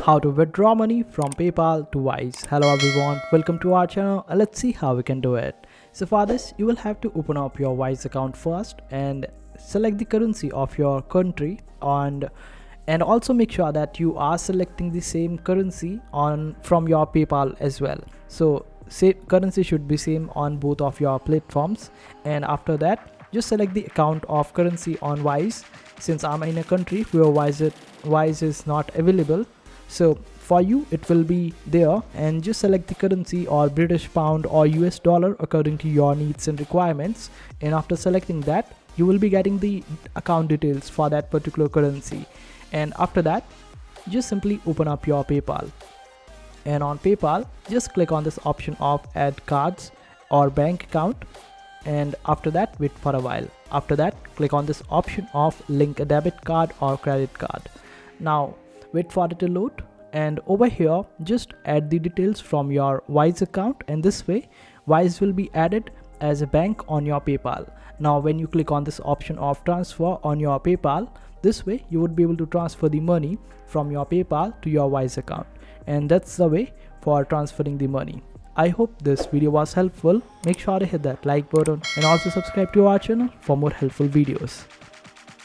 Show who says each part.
Speaker 1: How to withdraw money from PayPal to Wise. Hello everyone, welcome to our channel and let's see how we can do it. So for this, you will have to open up your Wise account first and select the currency of your country and also make sure that you are selecting the same currency on from your PayPal as well. So currency should be same on both of your platforms, and after that just select the account of currency on Wise. Since I'm in a country where Wise is not available, so for you it will be there, and just select the currency or British pound or US dollar according to your needs and requirements. And after selecting that, you will be getting the account details for that particular currency. And after that, just simply open up your PayPal, and on PayPal just click on this option of add cards or bank account, and after that wait for a while. After that, click on this option of link a debit card or credit card. Now wait for it to load, and over here just add the details from your Wise account, and this way Wise will be added as a bank on your PayPal. Now when you click on this option of transfer on your PayPal, this way you would be able to transfer the money from your PayPal to your Wise account, and that's the way for transferring the money. I hope this video was helpful. Make sure to hit that like button and also subscribe to our channel for more helpful videos.